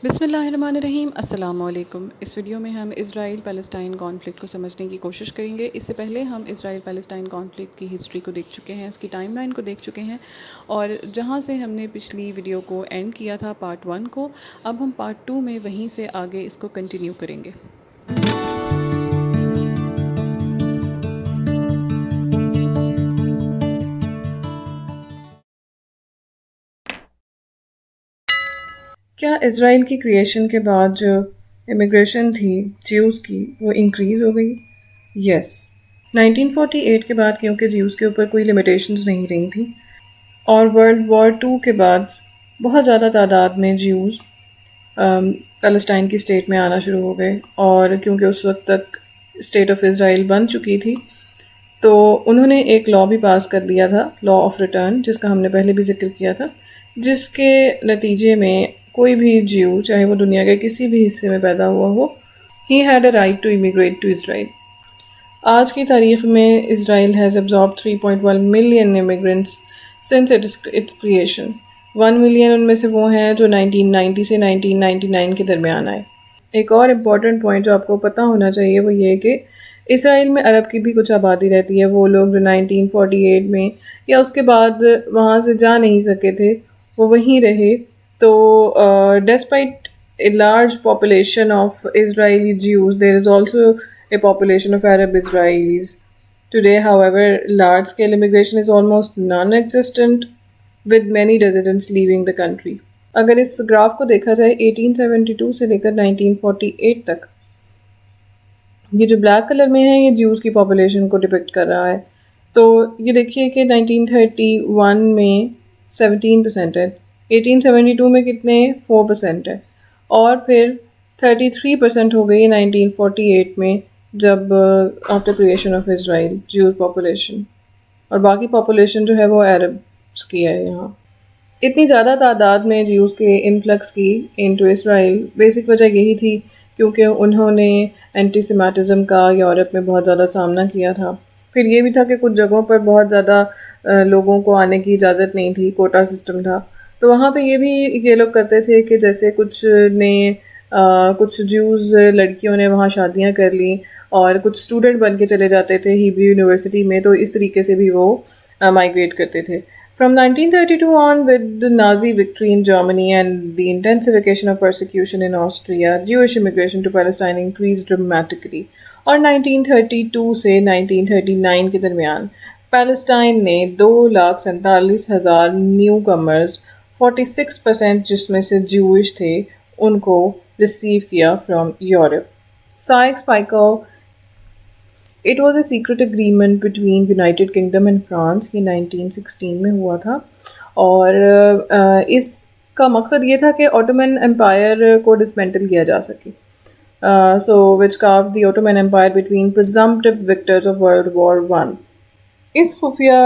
بسم اللہ الرحمن الرحیم. السلام علیکم. اس ویڈیو میں ہم اسرائیل پیلسٹائن کانفلکٹ کو سمجھنے کی کوشش کریں گے. اس سے پہلے ہم اسرائیل پیلسٹائن کانفلکٹ کی ہسٹری کو دیکھ چکے ہیں، اس کی ٹائم لائن کو دیکھ چکے ہیں، اور جہاں سے ہم نے پچھلی ویڈیو کو اینڈ کیا تھا پارٹ 1 کو، اب ہم پارٹ 2 میں وہیں سے آگے اس کو کنٹینیو کریں گے. کیا اسرائیل کی کریشن کے بعد جو امیگریشن تھی جیوز کی وہ انکریز ہو گئی؟ یس. 1948 کے بعد کیونکہ جیوز کے اوپر کوئی لمیٹیشنز نہیں رہی تھیں، اور ورلڈ وار 2 کے بعد بہت زیادہ تعداد میں جیوز پیلسٹائن کی اسٹیٹ میں آنا شروع ہو گئے، اور کیونکہ اس وقت تک اسٹیٹ آف اسرائیل بن چکی تھی تو انہوں نے ایک لا بھی پاس کر دیا تھا، لا آف ریٹرن، جس کا ہم نے پہلے بھی ذکر کیا تھا، جس کے نتیجے میں کوئی بھی جیو چاہے وہ دنیا کے کسی بھی حصے میں پیدا ہوا ہو، he had a right to immigrate to Israel. آج کی تاریخ میں Israel has absorbed 3.1 million immigrants since its creation. 1 million ان میں سے وہ ہیں جو 1990 سے 1999 کے درمیان آئے. ایک اور امپورٹنٹ پوائنٹ جو آپ کو پتہ ہونا چاہیے وہ یہ ہے کہ اسرائیل میں عرب کی بھی کچھ آبادی رہتی ہے. وہ لوگ جو 1948 میں یا اس کے بعد وہاں سے جا نہیں سکے تھے وہ وہیں رہے. تو despite a large population of Israeli Jews, there is also a population of Arab Israelis. Today, however, large-scale immigration is almost non-existent, with many residents leaving the country. اگر اس گراف کو دیکھا جائے 1872 سے لے کر 1948 تک، یہ جو بلیک کلر میں ہے یہ جیوز کی پاپولیشن کو ڈپکٹ کر رہا ہے. تو یہ دیکھیے کہ 1931 میں 17% ہے، 1872 میں کتنے 4% ہے، اور پھر 33% ہو گئی 1948 میں جب after creation of Israel Jews population, اور باقی پاپولیشن جو ہے وہ عربس کی ہے. یہاں اتنی زیادہ تعداد میں جیوز کے انفلکس کی انٹو اسرائیل بیسک وجہ یہی تھی کیونکہ انہوں نے اینٹی سیمیٹزم کا یورپ میں بہت زیادہ سامنا کیا تھا. پھر یہ بھی تھا کہ کچھ جگہوں پر بہت زیادہ لوگوں کو آنے کی اجازت نہیں تھی، کوٹا سسٹم تھا. تو وہاں پہ یہ بھی یہ لوگ کرتے تھے کہ جیسے کچھ جیوز لڑکیوں نے وہاں شادیاں کر لیں اور کچھ اسٹوڈنٹ بن کے چلے جاتے تھے ہیبریو یونیورسٹی میں، تو اس طریقے سے بھی وہ مائگریٹ کرتے تھے. From 1932 on, with the Nazi victory in Germany and the intensification of persecution in Austria, Jewish immigration to Palestine increased dramatically. اور 1932 سے 1939 کے درمیان پیلسٹائن نے 2,47,000 نیو کمرز، 46% جس میں سے جوش تھے، ان کو ریسیو کیا from Europe. SYKES-PICOT It was a secret agreement between United Kingdom and France. یہ 1916 میں ہوا تھا، اور اس کا مقصد یہ تھا کہ آٹومن امپائر کو ڈسمینٹل کیا جا سکے. which carved the Ottoman Empire between presumptive victors of World War I. اس خفیہ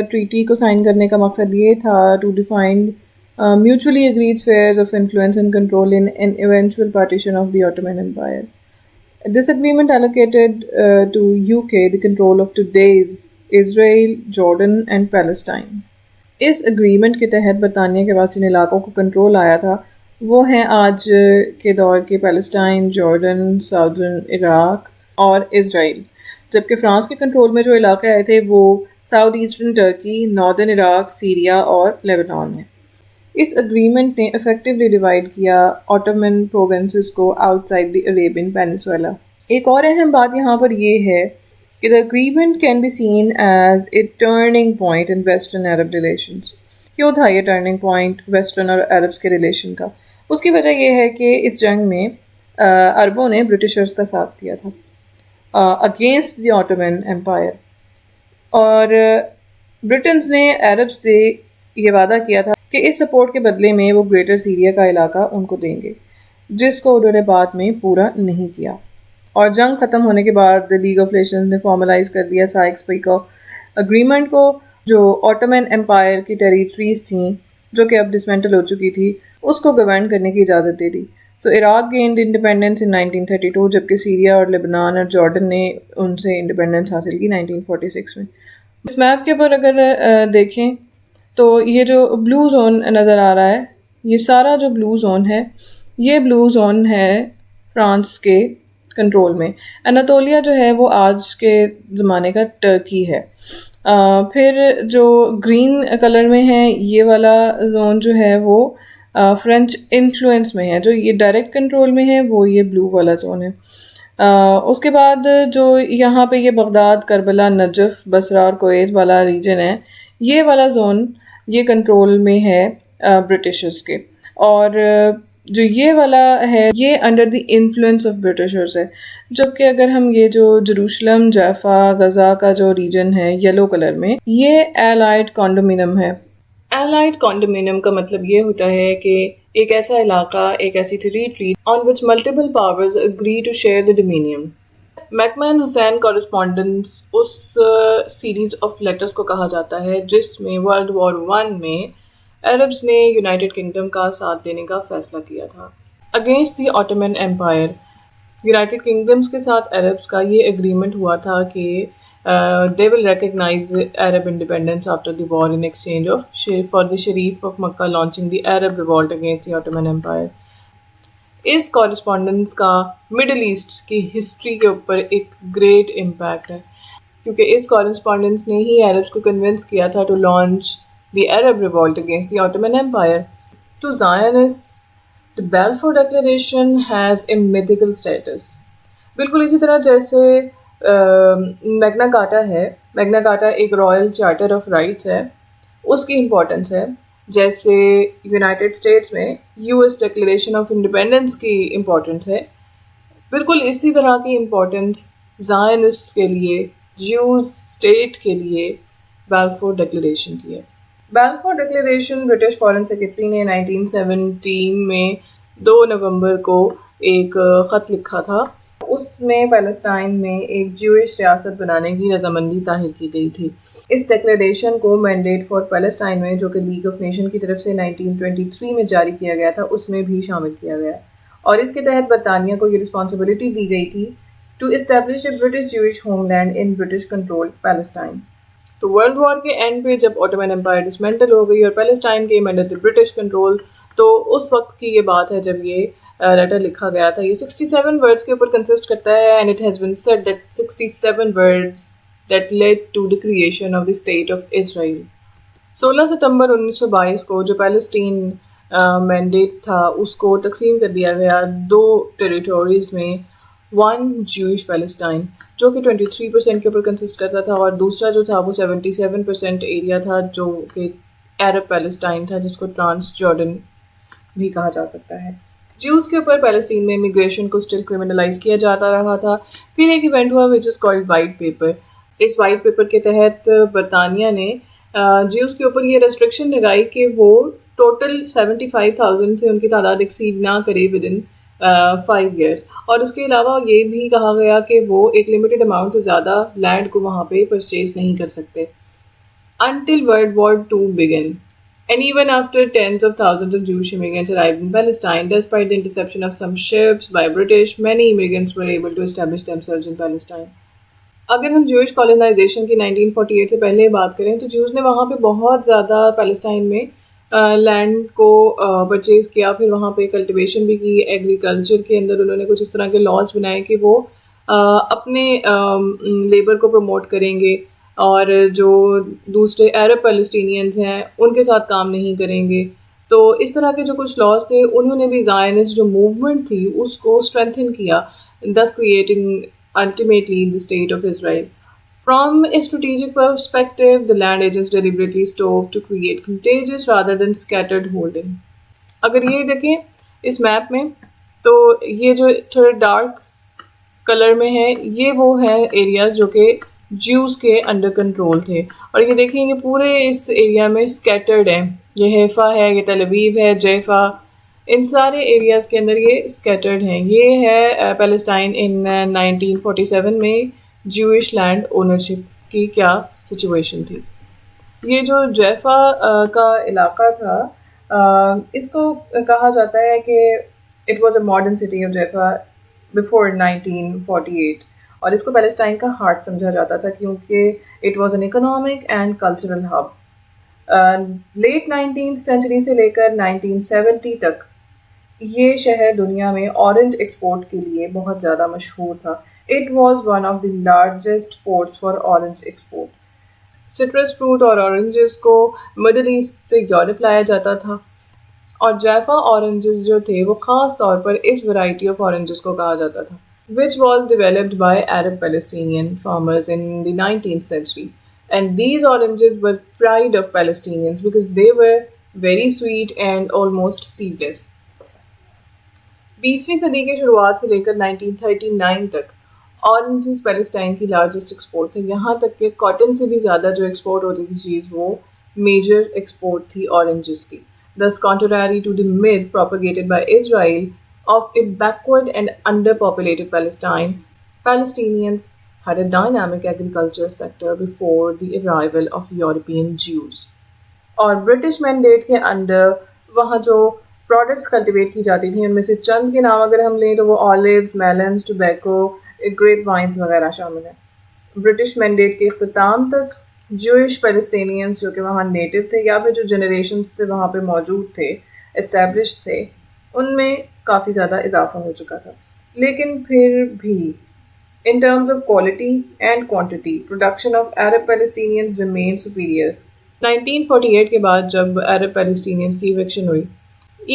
ٹریٹی کو سائن کرنے کا مقصد یہ تھا to define mutually agreed spheres of influence and control in an eventual partition of the Ottoman Empire. This agreement allocated to UK the control of today's Israel, Jordan and Palestine. اس agreement کے تحت برطانیہ کے پاس جن علاقوں کو control آیا تھا وہ ہیں آج کے دور کے پیلسٹائن، جارڈن، ساؤدرن عراق اور اسرائیل، جبکہ فرانس کے کنٹرول میں جو علاقے آئے تھے وہ south eastern Turkey, northern Iraq, Syria اور لیبنان ہیں. اس اگریمنٹ نے افیکٹولی ڈیوائڈ کیا آٹومن پروونسز کو outside the Arabian peninsula. ایک اور اہم بات یہاں پر یہ ہے کہ the agreement can be seen as a turning point in Western Arab relations. کیوں تھا یہ ٹرننگ پوائنٹ ویسٹرن اور عربس کے ریلیشن کا؟ اس کی وجہ یہ ہے کہ اس جنگ میں عربوں نے برٹشرز کا ساتھ دیا تھا اگینسٹ دی آٹومن امپائر، اور برٹنز نے عرب سے یہ وعدہ کیا تھا کہ اس سپورٹ کے بدلے میں وہ گریٹر سیریا کا علاقہ ان کو دیں گے، جس کو انہوں نے بعد میں پورا نہیں کیا. اور جنگ ختم ہونے کے بعد لیگ آف نیشنز نے فارملائز کر دیا SYKES-PICOT اگریمنٹ کو، جو آٹومن امپائر کی ٹیریٹریز تھیں جو کہ اب ڈسمینٹل ہو چکی تھی اس کو گورن کرنے کی اجازت دے دی. عراق گینڈ انڈیپینڈنس ان 1932، جبکہ سیریا اور لیبنان اور جارڈن نے ان سے انڈیپینڈنس حاصل کی 1946 میں. اس میپ کے اوپر اگر دیکھیں تو یہ جو بلو زون نظر آ رہا ہے، یہ سارا جو بلو زون ہے یہ بلو زون ہے فرانس کے کنٹرول میں. اناتولیا جو ہے وہ آج کے زمانے کا ٹرکی ہے. پھر جو گرین کلر میں ہے یہ والا زون جو ہے وہ فرینچ انفلوئنس میں ہے. جو یہ ڈائریکٹ کنٹرول میں ہے وہ یہ بلو والا زون ہے. اس کے بعد جو یہاں پہ یہ بغداد، کربلا، نجف، بصرہ اور کویت والا ریجن ہے، یہ والا زون یہ کنٹرول میں ہے برٹشرز کے. اور جو یہ والا ہے یہ under the influence of Britishers ہے. جبکہ اگر ہم یہ جو جروسلم، جیفا، غزہ کا جو ریجن ہے یلو کلر میں، یہ ایلائڈ کانڈومینم ہے. ایلائڈ کانڈومینم کا مطلب یہ ہوتا ہے کہ ایک ایسا علاقہ، ایک ایسی territory on which multiple powers agree to share the dominium. McMahon-Hussein Correspondence اس سیریز آف لیٹرز کو کہا جاتا ہے جس میں ورلڈ وار 1 میں عربز نے یونائٹڈ کنگڈم کا ساتھ دینے کا فیصلہ کیا تھا against the Ottoman Empire. United Kingdoms کے ساتھ عربز کا یہ اگریمنٹ ہوا تھا کہ they will recognize Arab independence after the war in exchange for the Sharif of Makkah launching the Arab revolt against the Ottoman Empire. اس correspondence کا Middle East کی ہسٹری کے اوپر ایک گریٹ امپیکٹ ہے کیونکہ اس کورسپونڈنس نے ہی عربس کو کنونس کیا تھا to launch the Arab revolt against the Ottoman empire. To Zionist the Balfour Declaration has a mythical status. بالکل اسی طرح جیسے میگنا کارٹا ہے. میگنا کارٹا ایک رائل چارٹر آف رائٹس ہے، اس کی امپورٹنس ہے. جیسے یونائٹڈ اسٹیٹس میں US ڈکلیریشن آف انڈیپینڈنس کی امپورٹنس ہے، بالکل اسی طرح کی امپورٹنس زائنسٹ کے لیے، جیوز اسٹیٹ کے لیے بالفور ڈکلیریشن کی ہے. Balfour declaration British foreign secretary نے 1917 میں 2 نومبر کو ایک خط لکھا تھا. اس میں پیلسٹائن میں ایک جوئش ریاست بنانے کی رضامندی ظاہر کی گئی تھی. اس ڈکلیریشن کو مینڈیٹ فار پیلسٹائن میں جو کہ لیگ آف نیشن کی طرف سے 1923 میں جاری کیا گیا تھا اس میں بھی شامل کیا گیا، اور اس کے تحت برطانیہ کو یہ رسپانسبلٹی دی گئی تھی to establish a British Jewish homeland in British control Palestine. تو ورلڈ وار کے اینڈ پہ جب آٹومن امپائر ڈسمینٹل ہو گئی اور پیلسٹائن کے انڈر دی برٹش کنٹرول، تو اس وقت کی یہ بات ہے جب یہ لیٹر لکھا گیا تھا. یہ 67 ورڈز کے اوپر کنسسٹ کرتا ہے and it has been said that 67 words that led to the creation of the state of Israel. 16 ستمبر 1922 کو جو پیلسٹین مینڈیٹ تھا اس کو تقسیم کر دیا گیا 2 ٹیریٹوریز میں. 1 جوئش پیلسٹائن جو کہ 23% کے اوپر کنسسٹ کرتا تھا، اور دوسرا جو تھا وہ 77% ایریا تھا جو کہ عرب پیلسٹائن تھا، جس کو ٹرانس جارڈن بھی کہا جا سکتا ہے. جیوز کے اوپر پیلسٹین میں امیگریشن کو اسٹل کرمنلائز کیا جاتا رہا تھا. پھر ایک ایونٹ ہوا which is called white paper. اس وائٹ پیپر کے تحت برطانیہ نے جیوز کے اوپر یہ ریسٹرکشن لگائی کہ وہ ٹوٹل 75,000 سے ان کی تعداد ایکسیڈ نہ کرے ود ان 5 ایئرس. اور اس کے علاوہ یہ بھی کہا گیا کہ وہ ایک لمیٹڈ اماؤنٹ سے زیادہ لینڈ کو وہاں پہ پرچیز نہیں کر سکتے. Until World War II began, and even after tens of thousands of Jewish immigrants arrived in Palestine, despite the interception of some ships by British, many immigrants were able to establish themselves in Palestine. اگر ہم Jewish colonisation کی 1948 سے پہلے بات کریں تو جوز نے وہاں پہ بہت زیادہ پیلسٹائن میں لینڈ کو پرچیز کیا. پھر وہاں پہ کلٹیویشن بھی کی. ایگریکلچر کے اندر انہوں نے کچھ اس طرح کے لاز بنائے کہ وہ اپنے لیبر کو پروموٹ کریں گے اور جو دوسرے عرب پیلسٹینینز ہیں ان کے ساتھ کام نہیں کریں گے. تو اس طرح کے جو کچھ لاز تھے انہوں نے بھی زائنسٹ جو موومنٹ تھی اس کو اسٹرینتھن کیا, thus creating ultimately the state of Israel. From a strategic perspective, the land agents deliberately strove to create contagious rather than scattered holding. اگر یہ دیکھیں اس میپ میں تو یہ جو تھوڑے ڈارک کلر میں ہے یہ وہ ہیں ایریاز جو کہ جیوز کے انڈر کنٹرول تھے, اور یہ دیکھیں کہ پورے اس ایریا میں اسکیٹرڈ ہیں. یہ حیفا ہے, یہ تل ابیب ہے, جیفا, ان سارے ایریاز کے اندر یہ اسکیٹرڈ ہیں. یہ ہے پیلسٹائن ان 1947 میں جوئش لینڈ اونرشپ کی کیا سچویشن تھی. یہ جو جیفا کا علاقہ تھا اس کو کہا جاتا ہے کہ it was a modern city of Haifa before 1948, اور اس کو پیلسٹائن کا ہارٹ سمجھا جاتا تھا کیونکہ it was an economic and cultural hub. Late 19th century سے لے کر 1970 تک یہ شہر دنیا میں اورنج ایکسپورٹ کے لیے بہت زیادہ مشہور تھا. It was one of the largest ports for orange export. Citrus fruit اور اورنجز کو مڈل ایسٹ سے یورپ لایا جاتا تھا، اور جیفا اورنجز جو تھے وہ خاص طور پر اس ورائٹی آف اورنجز کو کہا جاتا تھا which was developed by Arab Palestinian farmers in the 19th century. And these oranges were pride of Palestinians because they were very sweet and almost seedless. 20ویں صدی کے شروعات سے لے کر 1939 تک اورنجز پیلسٹائن کی لارجسٹ ایکسپورٹ تھے، یہاں تک کہ کاٹن سے بھی زیادہ جو ایکسپورٹ ہوتی تھی چیز وہ میجر ایکسپورٹ تھی اورنجز کی. Thus, contrary to the myth propagated by Israel of a backward and underpopulated Palestine, Palestinians had a dynamic agriculture sector before the arrival of European Jews. اور برٹش مینڈیٹ کے under وہاں جو products cultivate کی جاتی تھیں ان میں سے چند کے نام اگر ہم لیں تو وہ آلیوز، میلنز، ٹوبیکو، گریپ وائنز وغیرہ شامل ہیں. برٹش مینڈیٹ کے اختتام تک جوئش پیلسٹینینز جو کہ وہاں نیٹو تھے یا پھر جو جنریشنز سے وہاں پہ موجود تھے، اسٹیبلشڈ تھے، ان میں کافی زیادہ اضافہ ہو چکا تھا. لیکن پھر بھی in terms of quality and quantity, production of Arab Palestinians remained superior. 1948 کے بعد جب Arab Palestinians کی ایوکشن ہوئی،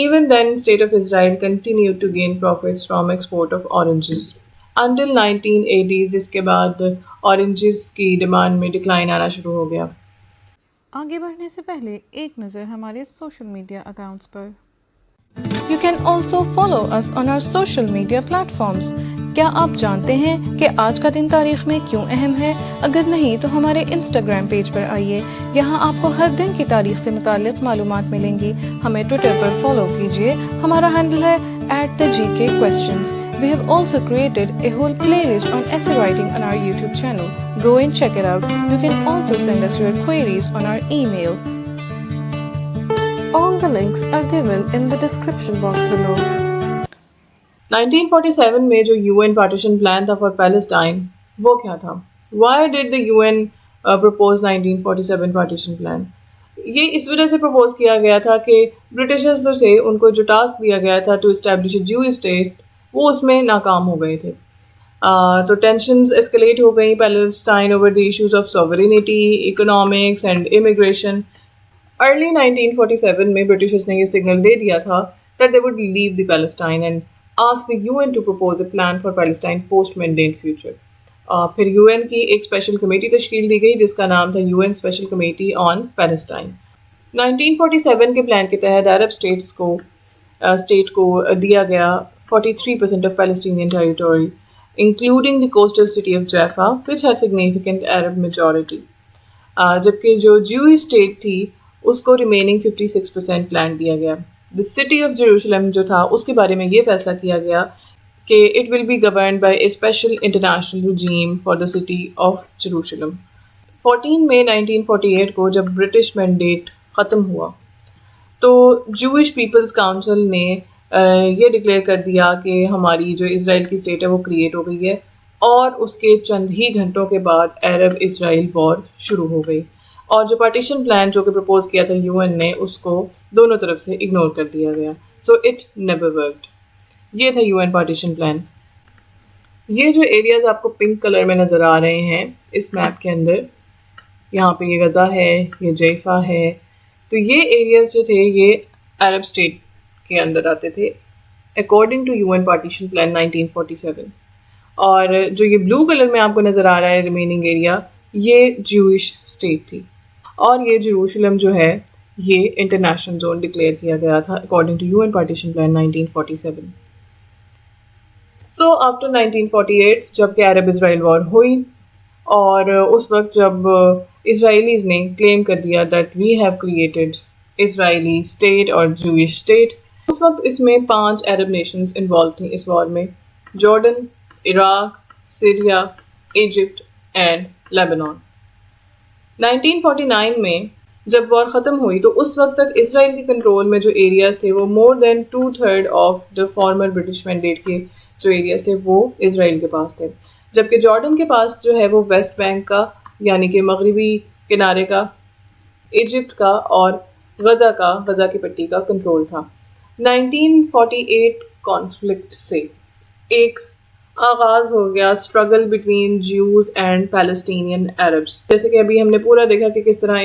even then state of Israel continued to gain profits from export of oranges. Until 1980s اس کے بعد اورنجز کی demand میں decline آنا شروع ہو گیا. آگے بڑھنے سے پہلے ایک نظر ہمارے social media accounts per. You can also follow us on our social media platforms. کیا آپ جانتے ہیں کہ آج کا دن تاریخ میں کیوں اہم ہے؟ اگر نہیں تو ہمارے انسٹاگرام پیج پر آئیے، یہاں آپ کو ہر دن کی تاریخ سے متعلق معلومات ملیں گی. ہمیں ٹویٹر پر فالو کیجیے، ہمارا ہینڈل ہے @thegkquestions. We have also created a whole playlist on essay writing on our YouTube channel. Go and check it out. You can also send us your queries on our email. All the links are given in the description box below. 1947 میں جو UN partition plan تھا for Palestine وہ کیا تھا؟ Why did the UN propose 1947 partition plan؟ یہ اس وجہ سے propose کیا گیا تھا کہ برٹشرز جو تھے ان کو جو ٹاسک دیا گیا تھا to establish a Jewish state وہ اس میں ناکام ہو گئے تھے. تو ٹینشنز اسکلیٹ ہو گئیں Palestine over the issues of sovereignty, economics and immigration. Early 1947 میں برٹشرز نے یہ سگنل دے دیا تھا that they would leave the Palestine and ask the UN to propose a plan for Palestine post-mandate future. پھر UN کی ایک special committee تشکیل دی گئی جس کا نام تھا UN special committee on Palestine. 1947 کے پلان کے تحت عرب اسٹیٹ کو دیا گیا 43% of Palestinian territory, including the coastal city of Jaffa, which had significant Arab majority. جبکہ جو Jewish اسٹیٹ تھی اس کو ریمیننگ 56% لینڈ دیا گیا. The city of Jerusalem جو تھا اس کے بارے میں یہ فیصلہ کیا گیا کہ it will be governed by a special international regime for the city of Jerusalem. 14 مئی 1948 کو جب برٹش مینڈیٹ ختم ہوا تو جوئش پیپلز کاؤنسل نے یہ ڈکلیئر کر دیا کہ ہماری جو اسرائیل کی اسٹیٹ ہے وہ کریٹ ہو گئی ہے، اور اس کے چند ہی گھنٹوں کے بعد عرب اسرائیل وار شروع ہو گئی. اور جو پارٹیشن پلان جو کہ پرپوز کیا تھا UN نے اس کو دونوں طرف سے اگنور کر دیا گیا. So it never worked. یہ تھا UN پارٹیشن پلان. یہ جو ایریاز آپ کو پنک کلر میں نظر آ رہے ہیں اس میپ کے اندر، یہاں پہ یہ غزہ ہے، یہ جیفا ہے، تو یہ ایریاز جو تھے یہ عرب اسٹیٹ کے اندر آتے تھے according to UN partition plan 1947. اور جو یہ بلو کلر میں آپ کو نظر آ رہا ہے ریمیننگ ایریا یہ جوئش اسٹیٹ تھی، اور یہ جیروشلم جو ہے یہ انٹرنیشنل زون ڈکلیئر کیا گیا تھا according to UN partition plan 1947. So after 1948 جب کہ عرب اسرائیل وار ہوئی اور اس وقت جب اسرائیلیز نے کلیم کر دیا that we have created Israeli state اور جوئش اسٹیٹ، اس وقت اس میں 5 عرب نیشنز انوالو تھیں اس وار میں: Jordan, Iraq, Syria, Egypt and Lebanon. 1949 میں جب وار ختم ہوئی تو اس وقت تک اسرائیل کے کنٹرول میں جو ایریاز تھے وہ more than 2/3 of the former British mandate کے جو ایریاز تھے وہ اسرائیل کے پاس تھے، جبکہ جارڈن کے پاس جو ہے وہ ویسٹ بینک کا یعنی کہ مغربی کنارے کا، ایجپٹ کا اور غزہ کی پٹی کا کنٹرول تھا. 1948 کانفلکٹ سے ایک آغاز ہو گیا struggle between Jews and Palestinian Arabs. جیسے کہ ابھی ہم نے پورا دیکھا کہ کس طرح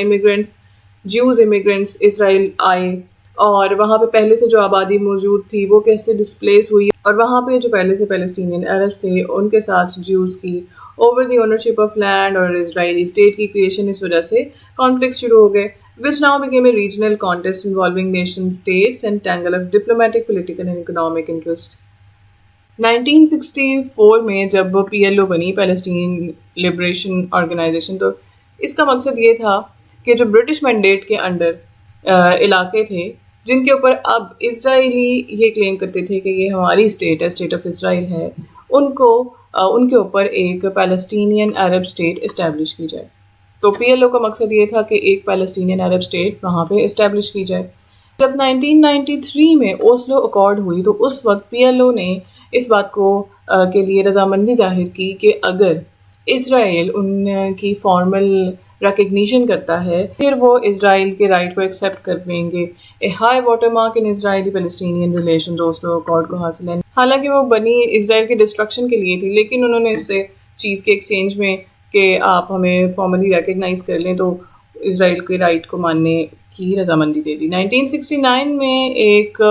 جیوز امیگرینٹس اسرائیل آئے اور وہاں پہ پہلے سے جو آبادی موجود تھی وہ کیسے ڈسپلیس ہوئی, اور وہاں پہ جو پہلے سے پیلسٹینین عربس تھے ان کے ساتھ جیوز کی over the ownership of land اور اسرائیلی اسٹیٹ کی کریشن, اس وجہ سے کانفلکٹ شروع ہو گئے which now became a regional contest involving nation states and tangle of diplomatic, political and economic interests. 1964 میں جب PLO بنی پیلسٹین لبریشن آرگنائزیشن, تو اس کا مقصد یہ تھا کہ جو برٹش مینڈیٹ کے انڈر علاقے تھے جن کے اوپر اب اسرائیلی یہ کلیم کرتے تھے کہ یہ ہماری اسٹیٹ ہے, اسٹیٹ آف اسرائیل ہے, ان کے اوپر ایک پیلسٹینین عرب اسٹیٹ اسٹیبلش کی جائے. تو PLO کا مقصد یہ تھا کہ ایک پیلسٹینین عرب اسٹیٹ وہاں پہ اسٹیبلش کی جائے. جب 1993 میں اوسلو اکارڈ ہوئی تو اس وقت PLO نے اس بات کو کے لیے رضامندی ظاہر کی کہ اگر اسرائیل ان کی فارمل ریکگنیشن کرتا ہے پھر وہ اسرائیل کے رائٹ کو ایکسیپٹ کر لیں گے. A high water mark in Israeli Palestinian relations Oslo accord کو حاصل ہے. حالانکہ وہ بنی اسرائیل کے ڈسٹرکشن کے لیے تھی, لیکن انہوں نے اس سے چیز کے ایکسچینج میں کہ آپ ہمیں فارملی ریکگنائز کر لیں تو اسرائیل کے رائٹ کو ماننے کی رضامندی دے دی. 1969 میں ایک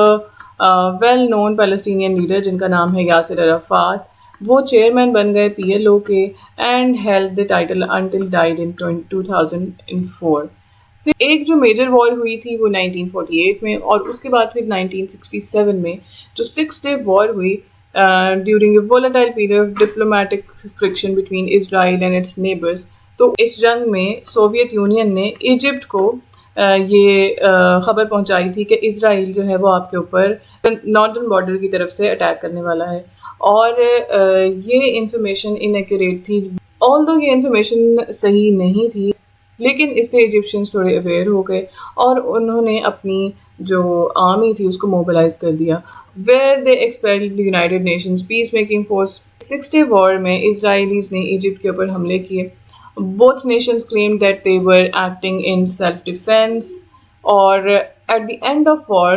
ویل نون پیلسٹینین لیڈر جن کا نام ہے یاسر عرفات, وہ چیئرمین بن گئے PLO کے and held the title until died in 2004. پھر ایک جو میجر وار ہوئی تھی وہ 1948 میں, اور اس کے بعد پھر 1967 میں جو 6 Day وار ہوئی during a volatile period of diplomatic friction between Israel and its neighbors. تو اس جنگ میں سوویت یونین نے ایجپٹ کو یہ خبر پہنچائی تھی کہ اسرائیل جو ہے وہ آپ کے اوپر ناردرن بارڈر کی طرف سے اٹیک کرنے والا ہے, اور یہ انفارمیشن انیکوریٹ تھی. آلدو یہ انفارمیشن صحیح نہیں تھی, لیکن اس سے ایجپشنز تھوڑے اویئر ہو گئے اور انہوں نے اپنی جو آرمی تھی اس کو موبلائز کر دیا, where they expelled the United Nations peacemaking force. 6 Day war میں اسرائیلیز نے ایجپٹ کے اوپر حملے کیے. Both nations claimed that they were acting in self-defense, اور at the end of war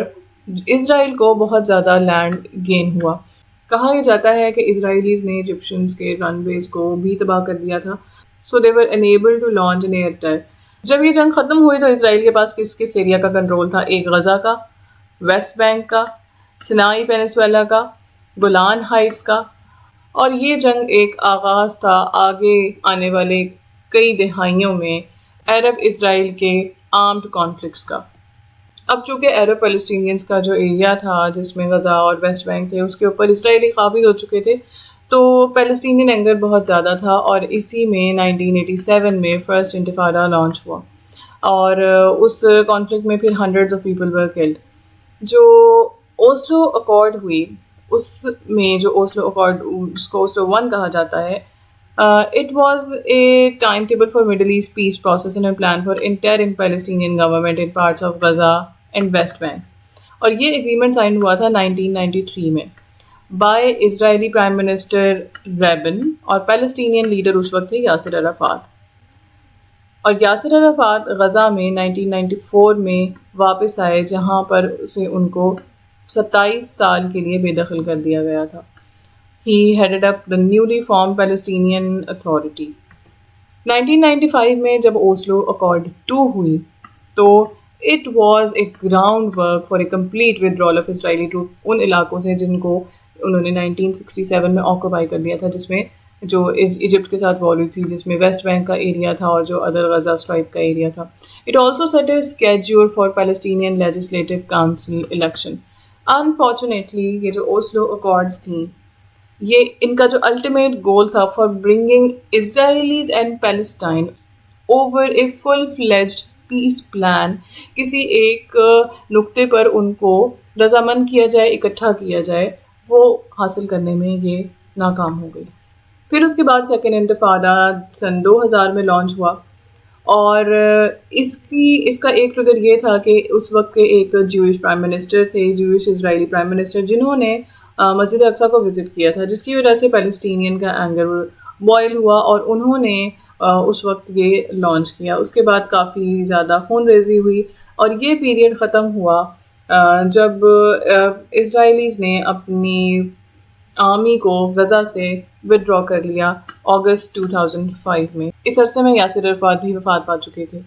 اسرائیل کو بہت زیادہ لینڈ گین ہوا. کہا یہ جاتا ہے کہ اسرائیلیز نے ایجپشنز کے رن ویز کو بھی تباہ کر دیا تھا, so they were unable to launch an air attack. جب یہ جنگ ختم ہوئی تو اسرائیل کے پاس کس ایریا کا کنٹرول تھا؟ ایک غزہ کا, ویسٹ بینک کا, سنائی پینسویلا کا, گولان ہائٹس کا, اور یہ جنگ ایک آغاز تھا آگے آنے والے کئی دہائیوں میں عرب اسرائیل کے آرمڈ کانفلکٹس کا. اب چونکہ عرب پیلسٹینینز کا جو ایریا تھا جس میں غزہ اور ویسٹ بینک تھے اس کے اوپر اسرائیلی قابض ہو چکے تھے, تو پیلسٹینین اینگر بہت زیادہ تھا, اور اسی میں 1987 میں فرسٹ انتفاڈہ لانچ ہوا, اور اس کانفلکٹ میں پھر hundreds of people were killed. جو اوسلو اکارڈ ہوئی اس میں جو اوسلو اکارڈ جس کو اوسلو 1 کہا جاتا ہے, it was a timetable for Middle East peace process and a plan for interim Palestinian government in parts of Gaza and West Bank. اور یہ ایگریمنٹ سائن ہوا تھا 1993 میں by Israeli prime minister ribbon, اور Palestinian leader اس وقت تھے یاسر عرفات. اور یاسر عرفات غزہ میں 1994 میں واپس آئے جہاں پر اسے ان کو 27 سال کے لیے بے دخل کر دیا گیا تھا. He headed up the newly formed Palestinian Authority. 1995 میں جب اوسلو اکارڈ 2 ہوئی تو it was a groundwork for a complete withdrawal of Israeli troops ان علاقوں سے جن کو انہوں نے 1967 میں آکوپائی کر لیا تھا, جس میں جو ایجپٹ کے ساتھ وار تھی, جس میں ویسٹ بینک کا ایریا تھا اور جو ادر غزہ اسٹرائپ کا ایریا تھا. It also set a schedule for Palestinian Legislative Council election. Unfortunately یہ جو اوسلو اکارڈز تھیں یہ ان کا جو الٹیمیٹ گول تھا for bringing Israelis and Palestine over a full fledged peace plan, کسی ایک نقطے پر ان کو رضامند کیا جائے, اکٹھا کیا جائے, وہ حاصل کرنے میں یہ ناکام ہو گئی. پھر اس کے بعد سیکنڈ انتفادہ سن 2000 میں لانچ ہوا, اور اس کا ایک ٹریگر یہ تھا کہ اس وقت کے ایک جوئش پرائم منسٹر تھے, جوئش اسرائیلی پرائم منسٹر, جنہوں نے مسجد اقصیٰ کو وزٹ کیا تھا, جس کی وجہ سے پیلسٹینین کا اینگر بوائل ہوا اور انہوں نے اس وقت یہ لانچ کیا. اس کے بعد کافی زیادہ خون ریزی ہوئی اور یہ پیریڈ ختم ہوا جب اسرائیلیز نے اپنی آرمی کو غزہ سے ودرا کر لیا اگست 2005 میں. اس عرصے میں یاسر عرفات بھی وفات پا چکے تھے.